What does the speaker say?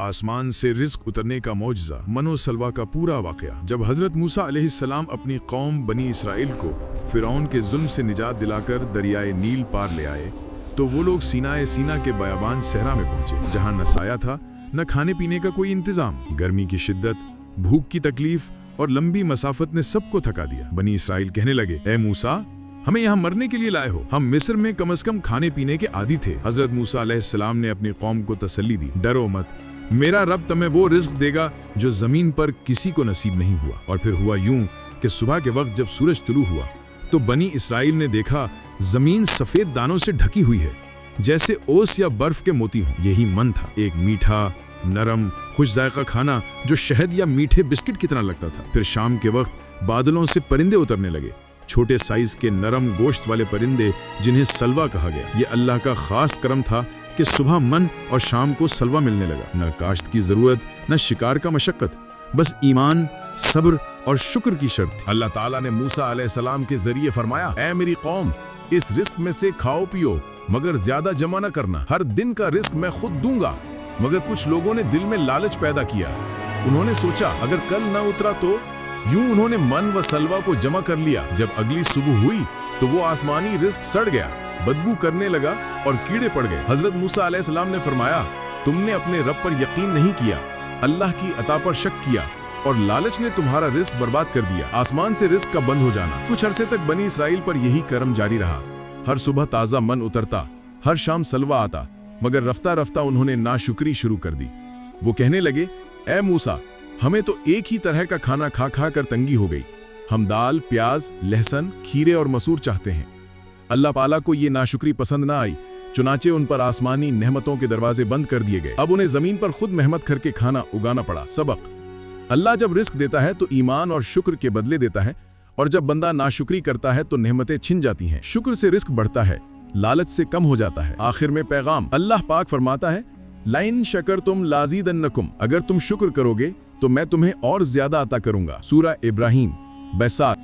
आसमान से रिस्क उतरने का मौजज़ा, मनो सलवा का पूरा वाक़या। जब हज़रत मूसा अलैहिस्सलाम अपनी कौम बनी इसराइल को फ़िरौन के जुल्म से निजात दिलाकर दरियाए नील पार ले आए, तो वो लोग सीनाए सीना के बयाबान सहरा में पहुंचे, जहां न साया था न खाने पीने का कोई इंतजाम। गर्मी की शिद्दत, भूख की तकलीफ और लंबी मसाफत ने सबको थका दिया। बनी इसराइल कहने लगे, ए मूसा, हमें यहाँ मरने के लिए लाए हो? हम मिस्र में कम से कम खाने पीने के आदी थे। हजरत मूसा अलैहिस्सलाम ने अपनी कौम को तसल्ली दी, डरो मत, मेरा रब तुम्हें वो रिज्क देगा जो जमीन पर किसी को नसीब नहीं हुआ। और फिर हुआ यूं कि सुबह के वक्त जब सूरज तुलू हुआ तो बनी इसराइल ने देखा जमीन सफेद दानों से ढकी हुई है, जैसे ओस या बर्फ के मोती हों। यही मन था, एक मीठा, नरम, खुश जायका खाना जो शहद या मीठे बिस्किट की तरह लगता था। फिर शाम के वक्त बादलों से परिंदे उतरने लगे, छोटे साइज के नरम गोश्त वाले परिंदे जिन्हें सलवा कहा गया। ये अल्लाह का खास करम था कि सुबह मन और शाम को सलवा मिलने लगा। न काश्त की जरूरत, न शिकार का मशक्कत, बस ईमान, सब्र और शुक्र की शर्त थी। अल्लाह ताला ने मूसा अलैहिस्सलाम के जरिए फरमाया, ऐ मेरी कौम, इस रिस्क में से खाओ पियो, मगर ज्यादा जमा न करना। हर दिन का रिस्क मैं खुद दूंगा। मगर कुछ लोगों ने दिल में लालच पैदा किया। उन्होंने सोचा अगर कल न उतरा तो। यूं उन्होंने मन व सलवा को जमा कर लिया। जब अगली सुबह हुई तो वो आसमानी रिस्क सड़ गया, बदबू करने लगा और कीड़े पड़ गए। हजरत मूसा अलैहिस्सलाम ने फरमाया, तुमने अपने रब पर यकीन नहीं किया, अल्लाह की अता पर शक किया और लालच ने तुम्हारा रिस्क बर्बाद कर दिया। आसमान से रिस्क का बंद हो जाना। कुछ अरसे तक बनी इसराइल पर यही करम जारी रहा। हर सुबह ताज़ा मन उतरता, हर शाम सलवा आता, मगर रफ्ता रफ्ता उन्होंने नाशुक्री शुरू कर दी। वो कहने लगे, ए मूसा, हमें तो एक ही तरह का खाना खा खा कर तंगी हो गई। हम दाल, प्याज, लहसुन, खीरे और मसूर चाहते हैं। अल्लाह पाला को ये नाशुक्री पसंद ना आई, चुनाचे उन पर आसमानी नेमतों के दरवाजे बंद कर दिए गए। अब उन्हें जमीन पर खुद मेहनत करके खाना उगाना पड़ा। सबक: अल्लाह जब रिस्क देता है तो ईमान और शुक्र के बदले देता है, और जब बंदा नाशुक्री करता है तो नेमतें छिन जाती हैं। शुक्र से रिस्क बढ़ता है, लालच से कम हो जाता है। आखिर में पैगाम: अल्लाह पाक फरमाता है, लाइन शकर तुम लाजीदन्नकुम, अगर तुम शुक्र करोगे तो मैं तुम्हें और ज्यादा अता करूंगा। सूरह इब्राहीम 62।